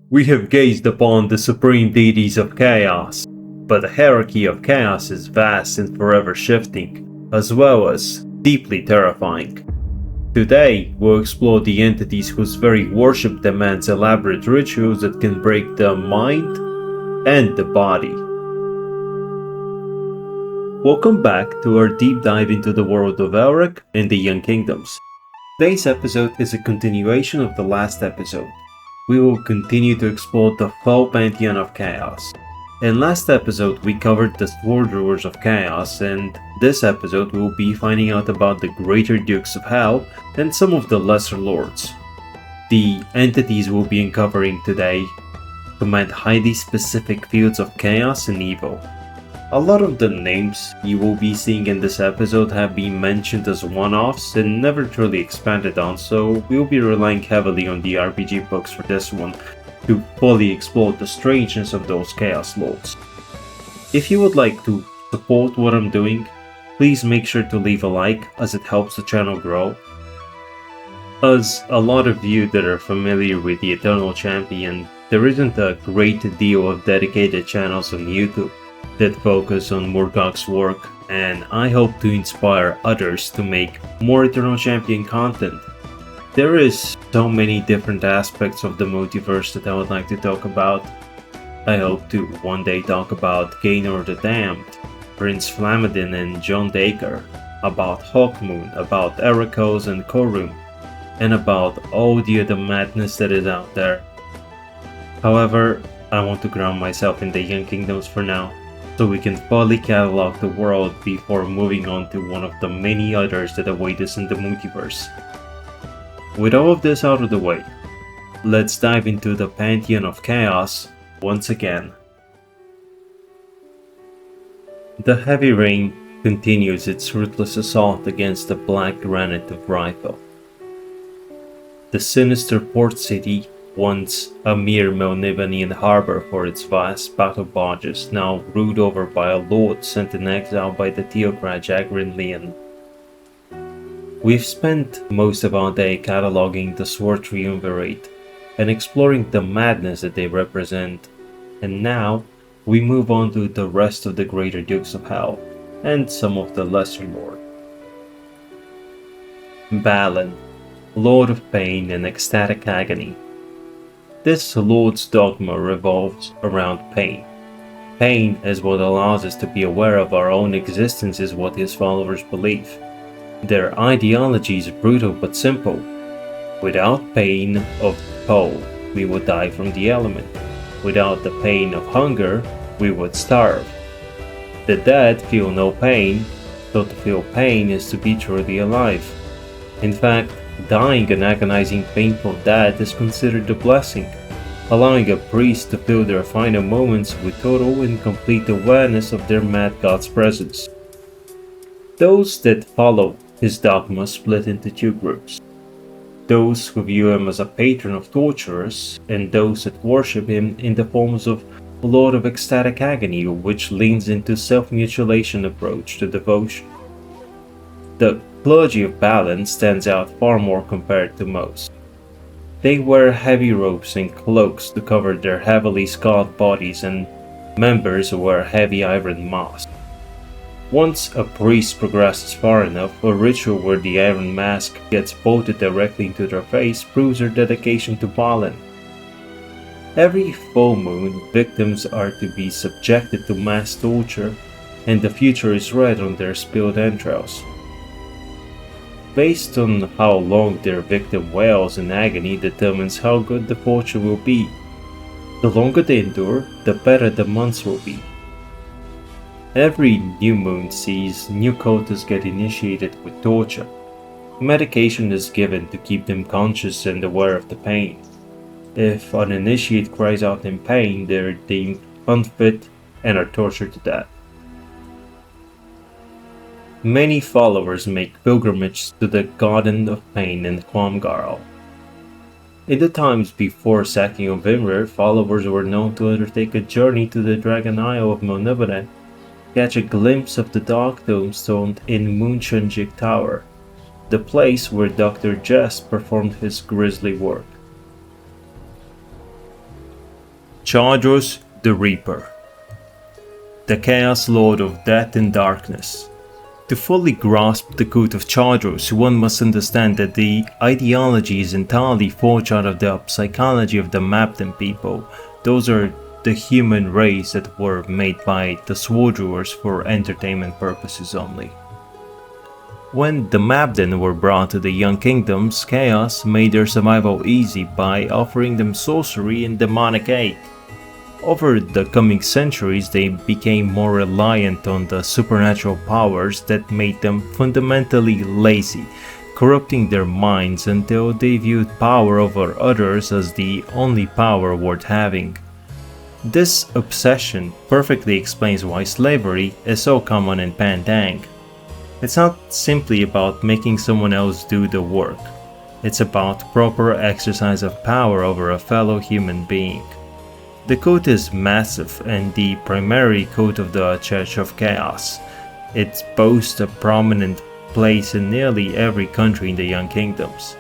We have gazed upon the supreme deities of chaos, but the hierarchy of chaos is vast and forever shifting, as well as deeply terrifying. Today, we'll explore the entities whose very worship demands elaborate rituals that can break the mind and the body. Welcome back to our deep dive into the world of Elric and the Young Kingdoms. Today's episode is a continuation of the last episode. We will continue to explore the full Pantheon of Chaos. In last episode we covered the Sword Rulers of Chaos, and this episode we'll be finding out about the Greater Dukes of Hell and some of the Lesser Lords. The entities we'll be uncovering today command highly specific fields of chaos and evil. A lot of the names you will be seeing in this episode have been mentioned as one-offs and never truly expanded on, so we'll be relying heavily on the RPG books for this one to fully explore the strangeness of those Chaos Lords. If you would like to support what I'm doing, please make sure to leave a like as it helps the channel grow. As a lot of you that are familiar with the Eternal Champion, there isn't a great deal of dedicated channels on YouTube that focus on Moorcock's work, and I hope to inspire others to make more Eternal Champion content. There is so many different aspects of the multiverse that I would like to talk about. I hope to one day talk about Gaynor the Damned, Prince Flamadin and John Dacre, about Hawkmoon, about Erekos and Korum, and about all the other madness that is out there. However, I want to ground myself in the Young Kingdoms for now, so we can fully catalog the world before moving on to one of the many others that await us in the multiverse. With all of this out of the way, let's dive into the Pantheon of Chaos once again. The heavy rain continues its ruthless assault against the black granite of Ryfel. The sinister port city, once a mere Melnibone harbor for its vast battle barges, now ruled over by a lord sent in exile by the theocrat Jagrin Leon. We've spent most of our day cataloging the Sword Triumvirate and exploring the madness that they represent, and now we move on to the rest of the Greater Dukes of Hell and some of the Lesser Lords. Balan, Lord of Pain and Ecstatic Agony. This Lord's dogma revolves around pain. Pain is what allows us to be aware of our own existence, is what his followers believe. Their ideology is brutal but simple. Without pain of cold, we would die from the element. Without the pain of hunger, we would starve. The dead feel no pain, so to feel pain is to be truly alive. In fact, dying an agonizing, painful death is considered a blessing, allowing a priest to fill their final moments with total and complete awareness of their mad god's presence. Those that follow his dogma split into two groups: those who view him as a patron of torturers, and those that worship him in the forms of Lord of Ecstatic Agony, which leans into self-mutilation approach to devotion. The clergy of Balan stands out far more compared to most. They wear heavy robes and cloaks to cover their heavily scarred bodies, and members wear heavy iron masks. Once a priest progresses far enough, a ritual where the iron mask gets bolted directly into their face proves their dedication to Balan. Every full moon, victims are to be subjected to mass torture, and the future is read on their spilled entrails. Based on how long their victim wails in agony determines how good the fortune will be. The longer they endure, the better the months will be. Every new moon sees new cultists get initiated with torture. Medication is given to keep them conscious and aware of the pain. If an initiate cries out in pain, they are deemed unfit and are tortured to death. Many followers make pilgrimages to the Garden of Pain in Quamgarl. In the times before sacking of Imrir, followers were known to undertake a journey to the Dragon Isle of Melnibone, catch a glimpse of the Dark Tombstone in Moonshunjik Tower, the place where Dr. Jest performed his grisly work. Chardros the Reaper, the Chaos Lord of Death and Darkness. To fully grasp the cult of Chardros, one must understand that the ideology is entirely forged out of the psychology of the Mabden people. Those are the human race that were made by the Swordrewers for entertainment purposes only. When the Mabden were brought to the Young Kingdoms, Chaos made their survival easy by offering them sorcery and demonic aid. Over the coming centuries, they became more reliant on the supernatural powers that made them fundamentally lazy, corrupting their minds until they viewed power over others as the only power worth having. This obsession perfectly explains why slavery is so common in Tang. It's not simply about making someone else do the work. It's about proper exercise of power over a fellow human being. The cult is massive and the primary cult of the Church of Chaos. It boasts a prominent place in nearly every country in the Young Kingdoms.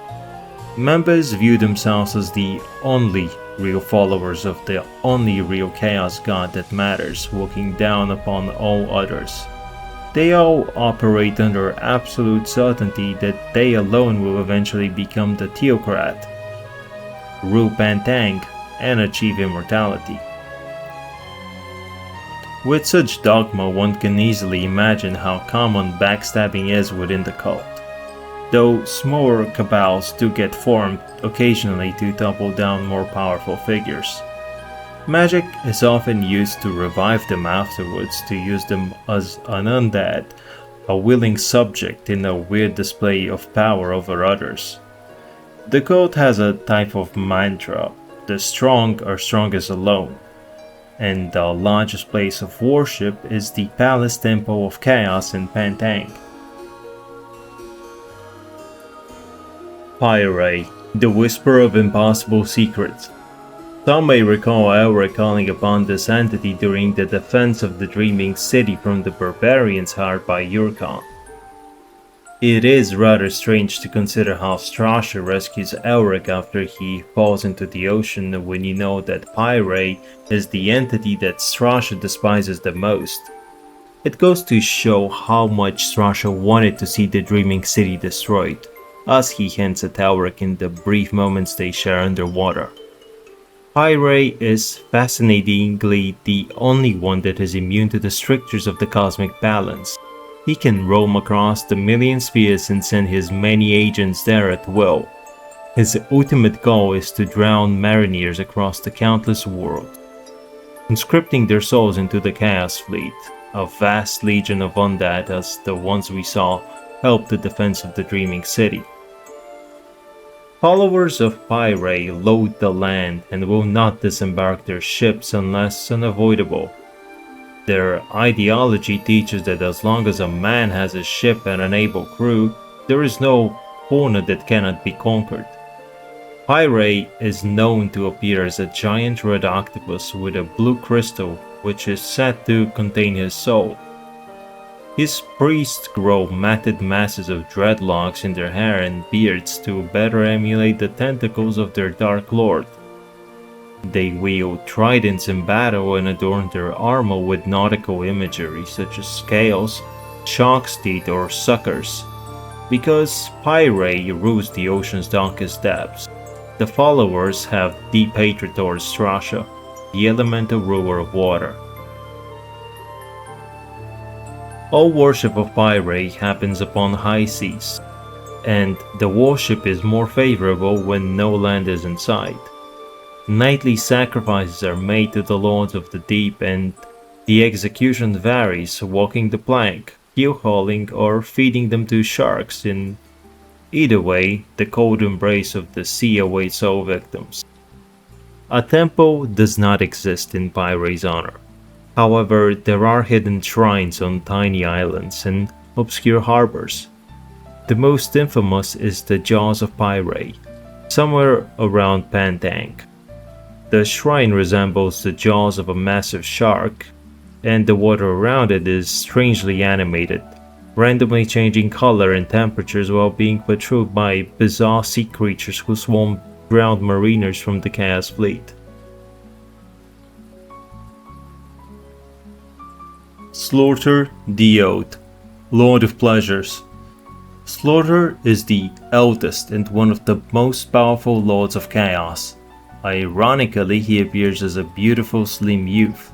Members view themselves as the only real followers of the only real Chaos God that matters, looking down upon all others. They all operate under absolute certainty that they alone will eventually become the Theocrat, rule Tang, and achieve immortality. With such dogma, one can easily imagine how common backstabbing is within the cult, though smaller cabals do get formed occasionally to topple down more powerful figures. Magic is often used to revive them afterwards, to use them as an undead, a willing subject in a weird display of power over others. The cult has a type of mantra: the strong are strongest alone, and the largest place of worship is the Palace Temple of Chaos in Tang. Pyaray, the Whisper of Impossible Secrets. Some may recall Elric calling upon this entity during the defense of the Dreaming City from the barbarians hired by Urkon. It is rather strange to consider how Strasha rescues Elric after he falls into the ocean when you know that Pyaray is the entity that Strasha despises the most. It goes to show how much Strasha wanted to see the Dreaming City destroyed, as he hints at Elric in the brief moments they share underwater. Pyaray is fascinatingly the only one that is immune to the strictures of the cosmic balance. He can roam across the million spheres and send his many agents there at will. His ultimate goal is to drown mariners across the countless world, conscripting their souls into the Chaos Fleet. A vast legion of undead as the ones we saw help the defense of the Dreaming City. Followers of Pyaray loathe the land and will not disembark their ships unless unavoidable. Their ideology teaches that as long as a man has a ship and an able crew, there is no corner that cannot be conquered. Pyaray is known to appear as a giant red octopus with a blue crystal which is said to contain his soul. His priests grow matted masses of dreadlocks in their hair and beards to better emulate the tentacles of their Dark Lord. They wield tridents in battle and adorn their armor with nautical imagery such as scales, shark's teeth, or suckers. Because Pyaray rules the ocean's darkest depths, the followers have deep hatred towards Strasha, the elemental ruler of water. All worship of Pyaray happens upon high seas, and the worship is more favorable when no land is in sight. Nightly sacrifices are made to the lords of the deep, and the execution varies, walking the plank, keel-hauling, or feeding them to sharks. In either way, the cold embrace of the sea awaits all victims. A temple does not exist in Pyaray's honor. However, there are hidden shrines on tiny islands and obscure harbors. The most infamous is the Jaws of Pyaray, somewhere around Tang. The shrine resembles the jaws of a massive shark, and the water around it is strangely animated, randomly changing color and temperatures while being patrolled by bizarre sea creatures who swarm drowned mariners from the Chaos Fleet. Slortar the Old, Lord of Pleasures. Slortar is the eldest and one of the most powerful lords of chaos. Ironically, he appears as a beautiful slim youth.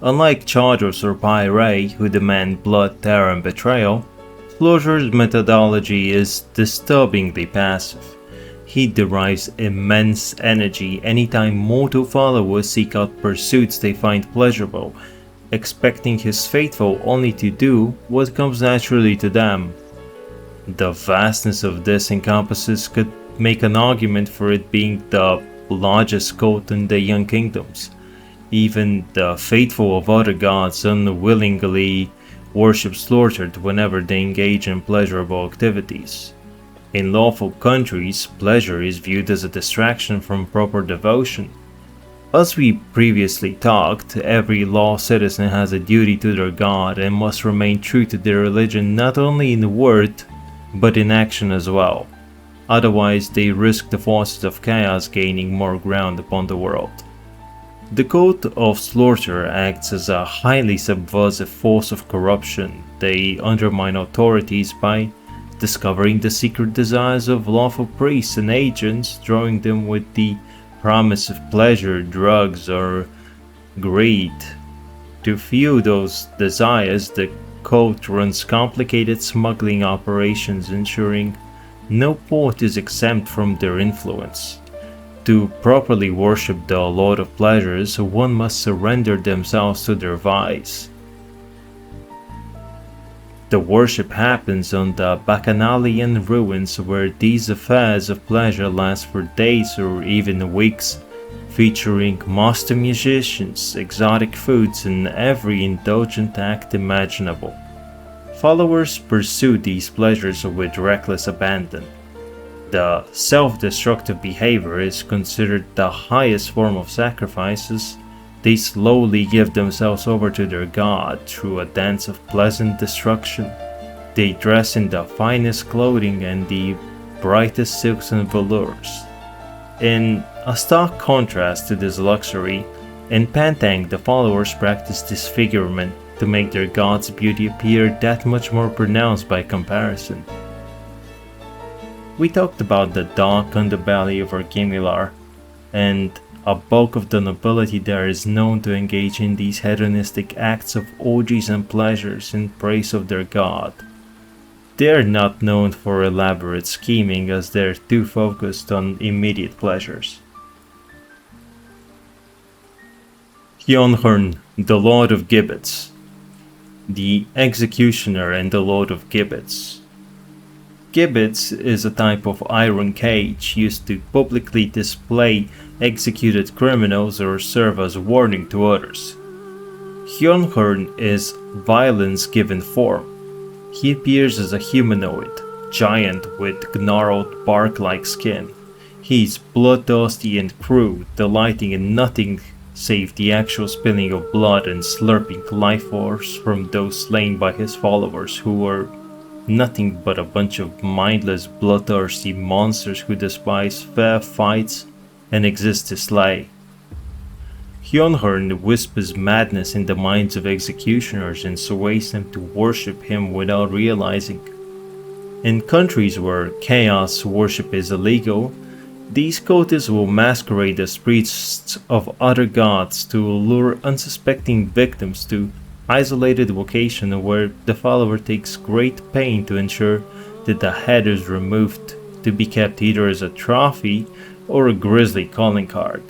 Unlike Chardros or Pyaray, who demand blood, terror and betrayal, Slortar's methodology is disturbingly passive. He derives immense energy anytime mortal followers seek out pursuits they find pleasurable, expecting his faithful only to do what comes naturally to them. The vastness of this encompasses could make an argument for it being the largest cult in the Young Kingdoms. Even the faithful of other gods unwillingly worship Slortar whenever they engage in pleasurable activities. In lawful countries, pleasure is viewed as a distraction from proper devotion. As we previously talked, every law citizen has a duty to their god and must remain true to their religion not only in word, but in action as well. Otherwise, they risk the forces of chaos gaining more ground upon the world. The cult of Slortar acts as a highly subversive force of corruption. They undermine authorities by discovering the secret desires of lawful priests and agents, drawing them with the promise of pleasure, drugs, or greed. To fuel those desires, the cult runs complicated smuggling operations, ensuring no port is exempt from their influence. To properly worship the Lord of Pleasures, one must surrender themselves to their vice. The worship happens on the Bacchanalian ruins, where these affairs of pleasure last for days or even weeks, featuring master musicians, exotic foods, and every indulgent act imaginable. Followers pursue these pleasures with reckless abandon. The self-destructive behavior is considered the highest form of sacrifices. They slowly give themselves over to their god through a dance of pleasant destruction. They dress in the finest clothing and the brightest silks and velours. In a stark contrast to this luxury, in Pantheon the followers practice disfigurement to make their god's beauty appear that much more pronounced by comparison. We talked about the dark underbelly of Argimilar, and a bulk of the nobility there is known to engage in these hedonistic acts of orgies and pleasures in praise of their god. They are not known for elaborate scheming, as they are too focused on immediate pleasures. Hionhurn, the Lord of Gibbets. The Executioner and the Lord of Gibbets. Gibbets is a type of iron cage used to publicly display executed criminals or serve as warning to others. Hionhurn is violence given form. He appears as a humanoid, giant with gnarled bark-like skin. He is bloodthirsty and cruel, delighting in nothing save the actual spilling of blood and slurping life force from those slain by his followers, who were nothing but a bunch of mindless, bloodthirsty monsters who despise fair fights and exist to slay. Hionhurn whispers madness in the minds of executioners and sways them to worship him without realizing. In countries where chaos worship is illegal, these cultists will masquerade as priests of other gods to lure unsuspecting victims to isolated location where the follower takes great pain to ensure that the head is removed, to be kept either as a trophy or a grisly calling card.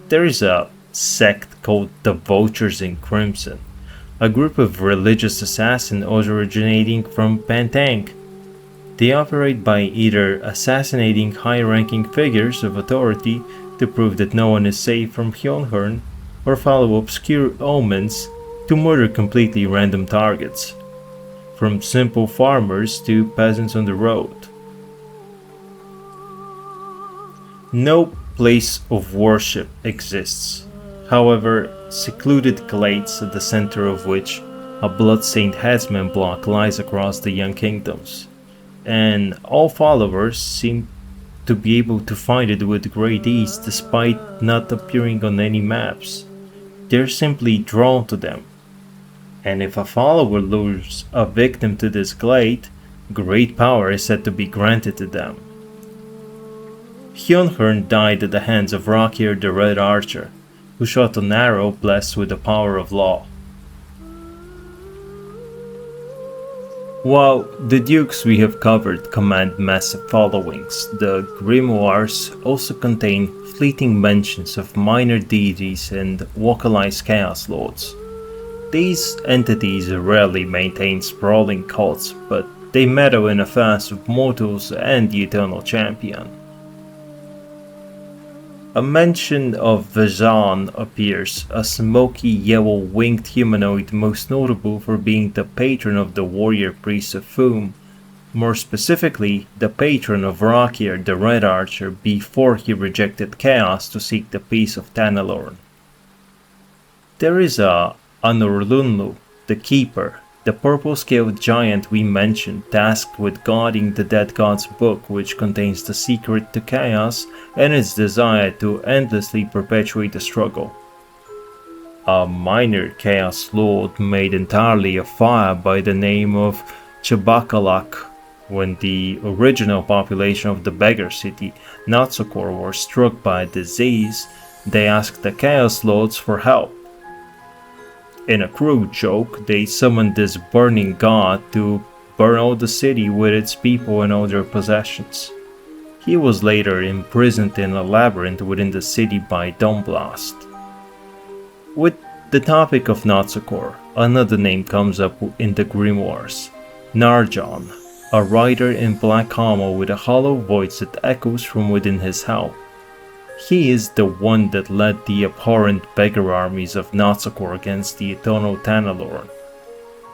There is a sect called the Vultures in Crimson, a group of religious assassins originating from Pantheon. They operate by either assassinating high-ranking figures of authority to prove that no one is safe from Hionhurn, or follow obscure omens to murder completely random targets, from simple farmers to peasants on the road. No place of worship exists. However, secluded glades at the center of which a blood-stained headsman block lies across the Young Kingdoms, and all followers seem to be able to find it with great ease despite not appearing on any maps. They're simply drawn to them. and if a follower lures a victim to this glade, great power is said to be granted to them. Hionhurn died at the hands of Rackhir the Red Archer, who shot an arrow blessed with the power of law. While the dukes we have covered command massive followings, the grimoires also contain fleeting mentions of minor deities and vocalized chaos lords. These entities rarely maintain sprawling cults, but they meddle in affairs of mortals and the Eternal Champion. A mention of Vezhan appears, a smoky yellow-winged humanoid most notable for being the patron of the warrior priest of Foom, more specifically the patron of Rackhir the Red Archer before he rejected chaos to seek the peace of Tanalorn. There is an Orunlu, the Keeper, the purple-scaled giant we mentioned, tasked with guarding the Dead God's book, which contains the secret to chaos and its desire to endlessly perpetuate the struggle. A minor chaos lord made entirely of fire by the name of Checkalakh. When the original population of the beggar city, Nadsokor, were struck by a disease, they asked the chaos lords for help. In a crude joke, they summoned this burning god to burn out the city with its people and all their possessions. He was later imprisoned in a labyrinth within the city by Dawnblast. With the topic of Nadsokor, another name comes up in the grimoires: Narjan, a rider in black armor with a hollow voice that echoes from within his helm. He is the one that led the abhorrent beggar armies of Nadsokor against the eternal Tanalorn.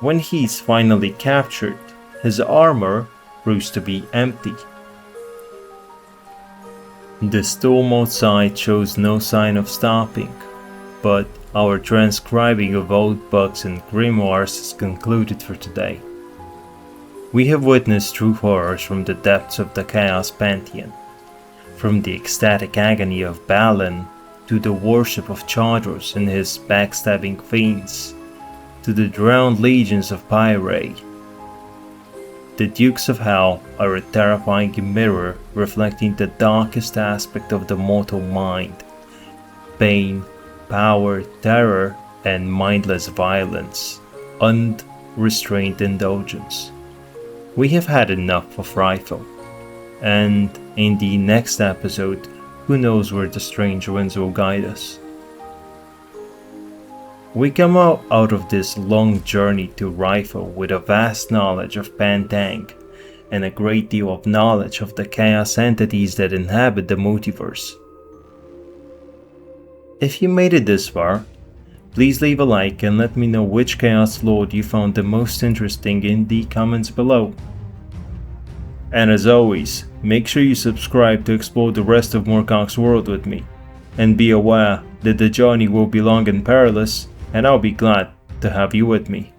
When he is finally captured, his armor proves to be empty. The storm outside shows no sign of stopping, but our transcribing of old books and grimoires is concluded for today. We have witnessed true horrors from the depths of the Chaos Pantheon. From the ecstatic agony of Balan, to the worship of Chardros and his backstabbing fiends, to the drowned legions of Pyaray. The Dukes of Hell are a terrifying mirror reflecting the darkest aspect of the mortal mind: pain, power, terror, and mindless violence, unrestrained indulgence. We have had enough of Ryfel, and in the next episode, who knows where the strange winds will guide us. We come out of this long journey to Ryfel with a vast knowledge of Tang, and a great deal of knowledge of the chaos entities that inhabit the multiverse. If you made it this far, please leave a like and let me know which Chaos Lord you found the most interesting in the comments below. And as always, make sure you subscribe to explore the rest of Moorcock's world with me, and be aware that the journey will be long and perilous, and I'll be glad to have you with me.